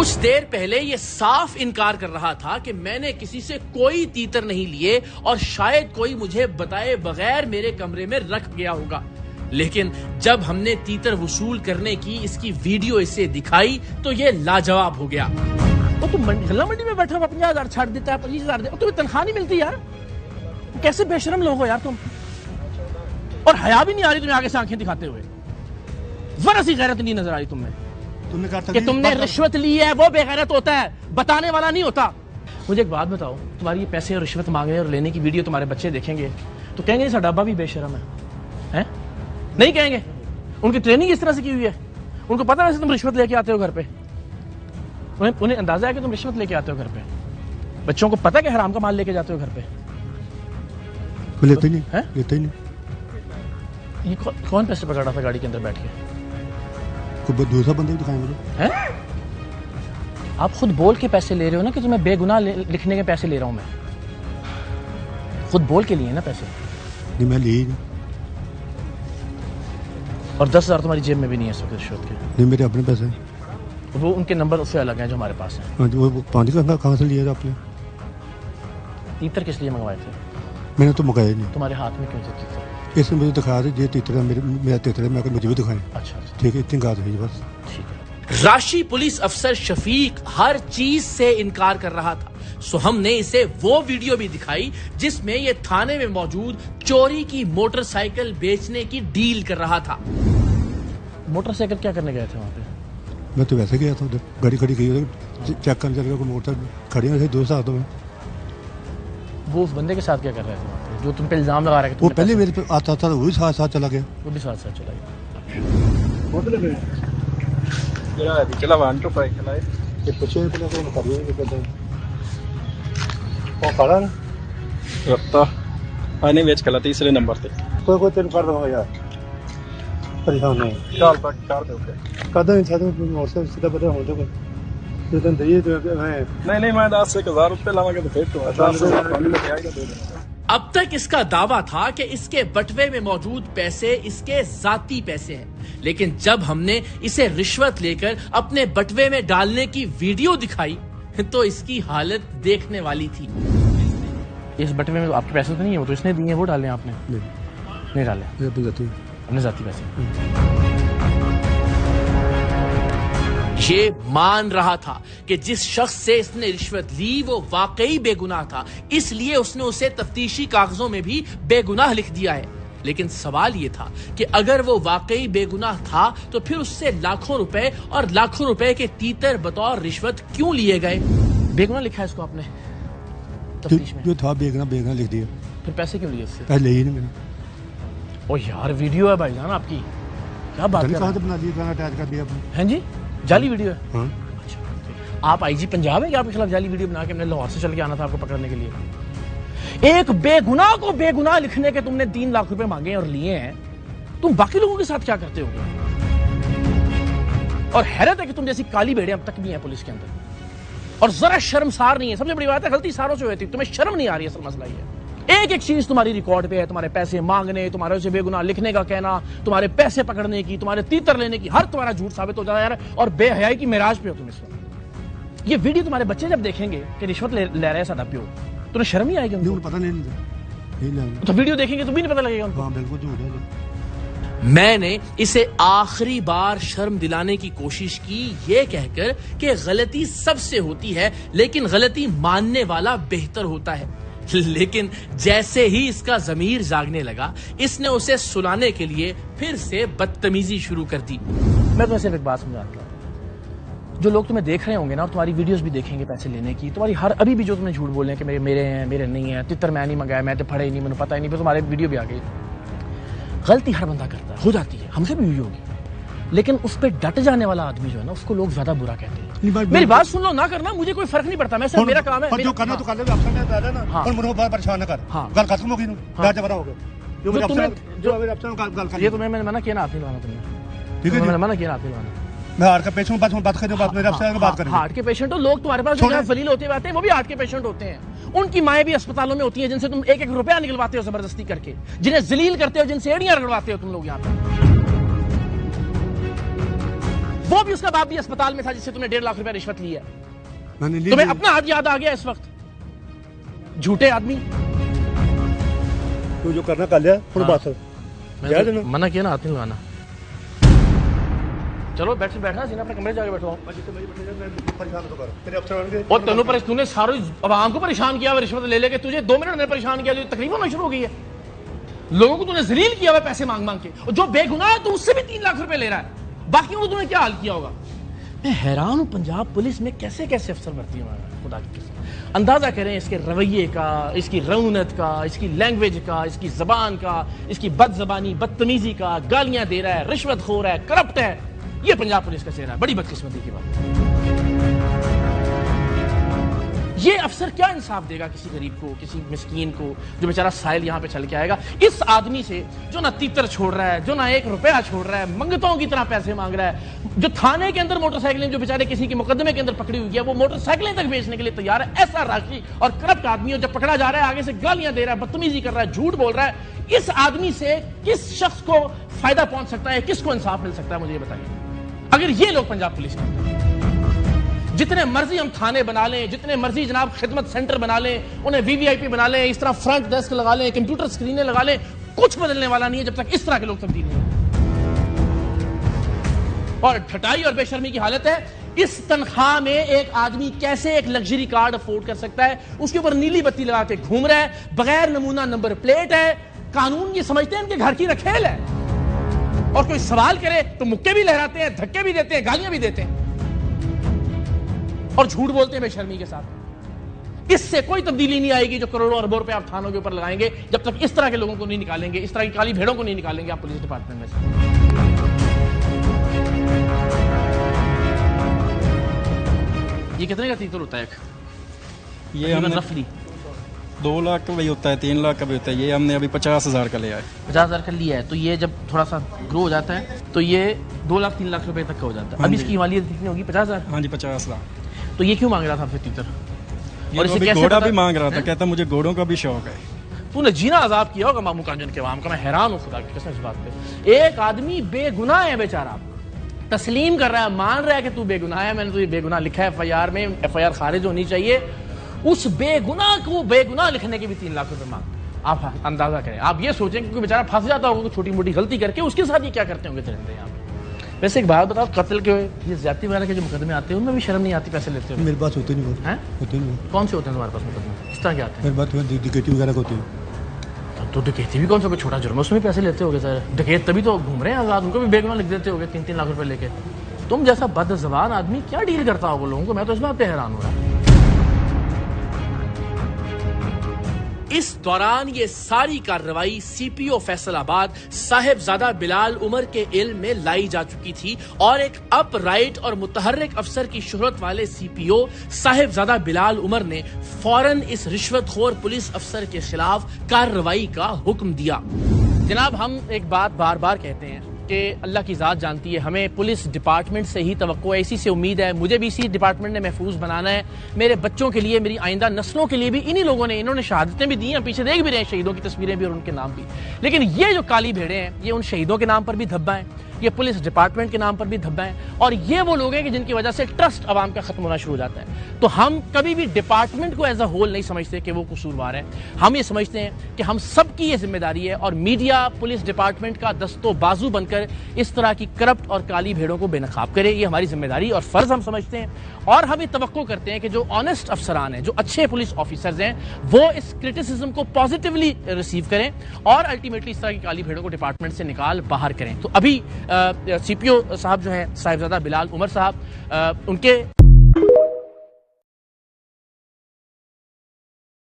कुछ देर पहले ये साफ इनकार कर रहा था कि मैंने किसी से कोई तीतर नहीं लिए और शायद कोई मुझे बताए बगैर मेरे कमरे में रख गया होगा। लेकिन जब हमने तीतर वसूल करने की इसकी वीडियो इसे दिखाई तो ये लाजवाब हो गया। वो तुम गल्ला मंडी में बैठा हुआ 50,000 छाड़ देता है, 25,000 तुम्हें तनख्वाह नहीं मिलती यार। कैसे बेशरम लोग हो यार तुम, और हया भी नहीं आ रही तुम्हें आगे से आंखें दिखाते हुए। जरा सी गैरत नहीं नजर आ रही तुम्हें कि तुमने रिश्वत ली है। वो बेगैरत होता है, बताने वाला नहीं होता। मुझे एक बात बताओ, तुम्हारी ये पैसे और रिश्वत मांगने और लेने की वीडियो तुम्हारे बच्चे देखेंगे तो कहेंगे साडा अब्बा भी बेशरम है? नहीं कहेंगे। उनकी ट्रेनिंग इस तरह से की हुई है, उनको पता है तुम रिश्वत लेके आते हो घर पे, उन्हें अंदाजा है कि तुम रिश्वत लेके आते हो घर पे। बच्चों को पता है कि हराम का माल लेके जाते हो घर पे। लेते ही नहीं है, लेते ही नहीं। ये कौन पैसे पकड़ रहा था गाड़ी के अंदर बैठ के? कोई दूसरा बंदा दिखाया मुझे। हैं? आप खुद बोल के पैसे ले रहे हो ना कि तुम्हें बेगुनाह लिखने के पैसे ले रहा हूं मैं। खुद बोल के लिए ना पैसे। नहीं मैं लिए नहीं। और 10,000 तुम्हारी जेब में भी नहीं है इस वक्त रिश्वत के। नहीं मेरे अपने पैसे हैं। वो उनके नंबर उससे अलग हैं जो हमारे पास हैं। हाँ जी, वो 5 का कहाँ से लिया था आपने? तीतर किस लिए मंगवाए थे? मैंने तो मंगाया नहीं। तुम्हारे हाथ में क्यों थे तीतर? इसने मुझे दिखाया था ये तीतर है, मेरा तीतर है, मैं मुझे भी दिखाएं। अच्छा ठीक है, इतनी बात है बस। ठीक है। राशि पुलिस अफसर शफीक हर चीज से इनकार कर रहा था, सो हमने इसे वो वीडियो भी दिखाई जिसमें ये थाने में मौजूद चोरी की मोटरसाइकिल बेचने की डील कर रहा था। मोटरसाइकिल क्या करने गए थे वहां पे? मैं तो वैसे गया था उधर, गाड़ी खड़ी गई उधर चेक करने चल गया, कोई मोटर खड़ी थे 2 साथ में। वो उस बंदे के साथ क्या कर रहे थे वहाँ पे जो तुम पे इल्जाम लगा रहे थे? वो पहले मेरे पे आता था, वो भी साथ साथ चला गया। वो भी साथ साथ चला गया। चला वन टू फाइव चला ये पूछे पहले तो कर रही है कि कहते हैं वो खड़ा ना रत्ता आने वेच कला तीसरे नंबर पे कोई तेन कर रहा यार परेशान नहीं चाल तक चार दे ओके कदम इन साधु मोटर से सीधा पता हो तो ये तो दे तो नहीं मैं 10,000 रुपए लावांगे तो फिर तो 10,000 पानी में आएगा दे देना। अब तक इसका दावा था कि इसके बटवे में मौजूद पैसे इसके जाती पैसे हैं, लेकिन जब हमने इसे रिश्वत लेकर अपने बटवे में डालने की वीडियो दिखाई तो इसकी हालत देखने वाली थी। इस बटवे में आपके पैसे तो नहीं है, वो तो इसने दिए हैं, वो डाले आपने? नहीं डाले अपने जाती पैसे। ये मान रहा था कि जिस शख्स से इसने रिश्वत ली वो वाकई बेगुनाह था, इसलिए उसने उसे तफ्तीशी कागजों में भी बेगुनाह लिख दिया है। लेकिन सवाल ये था कि अगर वो वाकई बेगुनाह था तो फिर उससे लाखों रुपए और लाखों रुपए के तीतर बतौर रिश्वत क्यों लिए गए? बेगुनाह लिखा है इसको आपने तफ्तीश में? जो था बेगुनाह लिख दिया। फिर पैसे क्यों लिए उससे? पहले ही नहीं मैंने। ओ यार वीडियो है भाईजान आपकी, क्या बात कर रहे हैं? बना दिया, गाना अटैच कर दिया आपने। हैं जी, जाली वीडियो है? हाँ। अच्छा, आप आईजी पंजाब है कि आपके खिलाफ जाली वीडियो बना के हमने लाहौर से चल के आना था आपको पकड़ने के लिए? एक बेगुनाह को बेगुनाह लिखने के तुमने 3 लाख रुपए मांगे और लिए हैं, तुम बाकी लोगों के साथ क्या करते हो? और हैरत है कि तुम जैसी काली भेड़े अब तक भी हैं पुलिस के अंदर और जरा शर्मसार नहीं है। सबसे बड़ी बात है गलती सारों से हुई थी, तुम्हें शर्म नहीं आ रही है। असल मसला ये है एक एक चीज तुम्हारी रिकॉर्ड पे है, तुम्हारे पैसे मांगने, तुम्हारे से बेगुनाह लिखने का कहना, तुम्हारे पैसे पकड़ने की, तुम्हारे तीतर लेने की, हर तुम्हारा झूठ साबित हो जा रहा है और बेहयाई की मिराज पे हो तुम इस वक्त। ये वीडियो तुम्हारे बच्चे जब देखेंगे कि रिश्वत ले रहे हैं साडा प्यो, तुम्हें शर्म नहीं आएगी? उनको पता नहीं तो वीडियो देखेंगे तो भी नहीं पता लगेगा उनको। हाँ बिल्कुल झूठ है। मैंने इसे आखिरी बार शर्म दिलाने की कोशिश की ये कहकर कि गलती सबसे होती है लेकिन गलती मानने वाला बेहतर होता है। लेकिन जैसे ही इसका ज़मीर जागने लगा इसने उसे सुलाने के लिए फिर से बदतमीजी शुरू कर दी। मैं तुम्हें सिर्फ एक बात समझाता हूँ, जो लोग तुम्हें देख रहे होंगे ना और तुम्हारी वीडियोस भी देखेंगे पैसे लेने की, तुम्हारी हर अभी भी जो तुम्हें झूठ बोल रहे हैं कि मेरे हैं मेरे नहीं है, तितर मैं नहीं मंगाया, मैं तो फड़े ही नहीं, मैंने पता ही नहीं, फिर तुम्हारे वीडियो भी आ गई। गलती हर बंदा करता है, हो जाती है, हमसे भी हुई होगी, लेकिन उस पर डट जाने वाला आदमी जो है ना उसको लोग ज्यादा बुरा कहते हैं। मेरी बात सुन लो, ना करना मुझे कोई फर्क नहीं पड़ता, मैं सिर्फ मेरा काम है जो करना तो कर ले, अफसर ने कहा ना और मुझे बहुत परेशान ना कर। गल खत्म हो गई ना, जबरा हो गया। जो अफसर ये तुम्हें मैंने मना किया ना, हाथ नहीं लगाना तुमने, ठीक है? मैंने मना किया हाथ नहीं लगाना। मैं हार्ट का पेशेंट बात करें, बात मेरे अफसर से बात करें। हार्ट के पेशेंट हो, लोग तुम्हारे पास जो जलील होते हुए आते हैं वो भी हार्ट के पेशेंट होते हैं। उनकी माएं भी अस्पतालों में होती हैं जिनसे तुम 1-1 रुपया निकलवाते हो जबरदस्ती करके, जिन्हें जलील करते हो, जिनसे एड़ियां रगड़वाते हो तुम लोग यहाँ पे। वो भी उसका बाप भी अस्पताल में था जिससे तुमने 1.5 लाख रुपया रिश्वत ली है। मैंने ली तुम्हें अपना हाथ याद आ गया इस वक्त, झूठे आदमी। तू जो करना कर लिया थोड़ा बात मैंने मना किया ना, हाथ नहीं लगाना। चलो बैठना सी ना, अपने कमरे जाके बैठो। और तेनों पर तूने सारी आवाम को परेशान किया रिश्वत ले लेके, तुझे 2 मिनट में परेशान किया, तकलीफ होना शुरू हो गई है। लोगों को तूने जलील किया हुआ पैसे मांग मांग के, और जो बेगुनाह है तो उससे भी 3 लाख रुपए ले रहा है, बाकी को तूने क्या हाल किया होगा। मैं हैरान हूं पंजाब पुलिस में कैसे कैसे अफसर भर्ती हुआ है, खुदा की कसम। अंदाजा करें इसके रवैये का, इसकी रौनत का, इसकी लैंग्वेज का, इसकी जबान का, इसकी बदजबानी बदतमीजी का, गालियां दे रहा है, रिश्वतखोर है, करप्ट है। ये पंजाब पुलिस का चेहरा है। बड़ी बदकिस्मती की बात। ये अफसर क्या इंसाफ देगा किसी गरीब को, किसी मिस्कीन को, जो बेचारा साहिल यहां पे चल के आएगा। इस आदमी से जो ना तीतर छोड़ रहा है, जो ना 1 रुपया छोड़ रहा है, मंगतों की तरह पैसे मांग रहा है, जो थाने के अंदर मोटरसाइकिलें, जो बेचारे किसी के मुकदमे के अंदर पकड़ी हुई है, वो मोटरसाइकिलें तक बेचने के लिए तैयार है। ऐसा राशि और करप्ट आदमी, और जब पकड़ा जा रहा है आगे से गालियां दे रहा है, बदतमीजी कर रहा है, झूठ बोल रहा है। इस आदमी से किस शख्स को फायदा पहुंच सकता है, किसको इंसाफ मिल सकता है, मुझे ये बताइए। अगर ये लोग पंजाब पुलिस के जितने मर्जी हम थाने बना लें, जितने मर्जी जनाब खिदमत सेंटर बना लें, उन्हें वीवीआईपी बना लें, इस तरह फ्रंट डेस्क लगा लें, कंप्यूटर स्क्रीनें लगा लें, कुछ बदलने वाला नहीं है जब तक इस तरह के लोग तब्दील नहीं हों। और ठटाई और बेशर्मी की हालत है। इस तनख्वाह में एक आदमी कैसे एक लग्जरी कार्ड अफोर्ड कर सकता है? उसके ऊपर नीली बत्ती लगा के घूम रहा है, बगैर नमूना नंबर प्लेट है। कानून ये समझते हैं इनके घर की रखेल है, और कोई सवाल करे तो मुक्के भी लहराते हैं, धक्के भी देते हैं, गालियां भी देते हैं, और झूठ बोलते हैं बेशर्मी के साथ। इससे कोई तब्दीली नहीं आएगी जो करोड़ों अरबों रुपए आप थानों के ऊपर लगाएंगे, जब तक इस तरह के लोगों को नहीं निकालेंगे, इस तरह की काली भेड़ों को नहीं निकालेंगे आप पुलिस डिपार्टमेंट में से। ये कितने का तीतर होता है? ये हमने रफली 2 लाख का भी होता है, 3 लाख का भी होता है। ये हमने अभी 50,000 का लिया है। 50,000 का लिया है, तो ये जब थोड़ा सा ग्रो हो जाता है तो ये 2 लाख 3 लाख रुपए तक का हो जाता है। हाँ अभी जी। इसकी मालियत कितनी होगी? 50,000। हाँ जी, 50 लाख। तो ये क्यों मांग रहा था आपसे तीतर? और इसे इसे कैसे घोड़ा पता- भी मांग रहा था, हैं? कहता मुझे घोड़ों का भी शौक है। तूने जीना अजाब किया होगा मामू कांजन के आवाम का। मैं हैरान हूं खुदा की कसम इस बात पे। एक आदमी बेगुनाह है बेचारा, तस्लीम कर रहा है, मान रहा है कि तू बेगुनाह है, मैंने तुझे बेगुनाह लिखा है एफआईआर में, एफआईआर खारिज होनी चाहिए। उस बेगुनाह को बेगुनाह लिखने के भी 3 लाख रुपए मांग। आप अंदाजा करें, आप ये सोचें कि कोई बेचारा फंस जाता होगा छोटी मोटी गलती करके, उसके साथ ये क्या करते होंगे चरिंदे यहाँ पे। वैसे एक बात बताओ, कत्ल के ये ज्यादती वगैरह के जो मुकदमे आते हैं उनमें भी शर्म नहीं आती पैसे लेते हो? मेरे पास होते नहीं, हैं? होते नहीं। कौन से होते हैं तुम्हारे पास मुकदमे इस तरह के आते हैं? मेरे पास डिकेटी वगैरह होती है। तो डकैती भी कौन सा कोई छोटा जुर्म है, उसमें भी पैसे लेते होगे सर। डकैत तभी तो घूम रहे हैं आजाद, उनको भी बेगुनाह लिख देते होगे 3-3 लाख रुपए लेके। तुम जैसा बदज़बान आदमी क्या डील करता होगा लोगों को, मैं तो इस बात पे हैरान हो रहा। इस दौरान ये सारी कार्रवाई सीपीओ फैसलाबाद साहिबजादा बिलाल उमर के इल्म में लाई जा चुकी थी, और एक अपराइट और मुतहर्रिक अफसर की शोहरत वाले सीपीओ साहिबजादा बिलाल उमर ने फौरन इस रिश्वतखोर पुलिस अफसर के खिलाफ कार्रवाई का हुक्म दिया। जनाब, हम एक बात बार बार कहते हैं कि अल्लाह की ज़ात जानती है, हमें पुलिस डिपार्टमेंट से ही तवक्को है, इसी से उम्मीद है। मुझे भी इसी डिपार्टमेंट ने महफूज बनाना है, मेरे बच्चों के लिए, मेरी आइंदा नस्लों के लिए भी। इन्हीं लोगों ने, इन्होंने शहादतें भी दी हैं, पीछे देख भी रहे हैं शहीदों की तस्वीरें भी और उनके नाम भी। लेकिन ये जो काली भेड़े हैं, ये उन शहीदों के नाम पर भी धब्बा है, ये पुलिस डिपार्टमेंट के नाम पर भी धब्बा है, और ये वो लोग हैं कि जिनकी वजह से ट्रस्ट आवाम का खत्म होना शुरू हो जाता है। तो हम कभी भी डिपार्टमेंट को एज अ होल नहीं समझते कि वो कसूरवार है। हम ये समझते हैं कि हम सबकी ये जिम्मेदारी है, और मीडिया पुलिस डिपार्टमेंट का दस्तो बाजू बनकर इस तरह की करप्ट और काली भेड़ों को बेनकाब करे। ये हमारी जिम्मेदारी और फर्ज हम समझते हैं, और हम ये तवक्को करते हैं कि जो ऑनेस्ट अफसरान हैं, जो अच्छे पुलिस ऑफिसर्स हैं, वो इस क्रिटिसिज्म को पॉजिटिवली रिसीव करें और अल्टीमेटली इस तरह की काली भेड़ों को डिपार्टमेंट से निकाल बाहर करें। तो अभी सीपीओ साहब जो हैं साहिबजादा बिलाल उमर साहब, उनके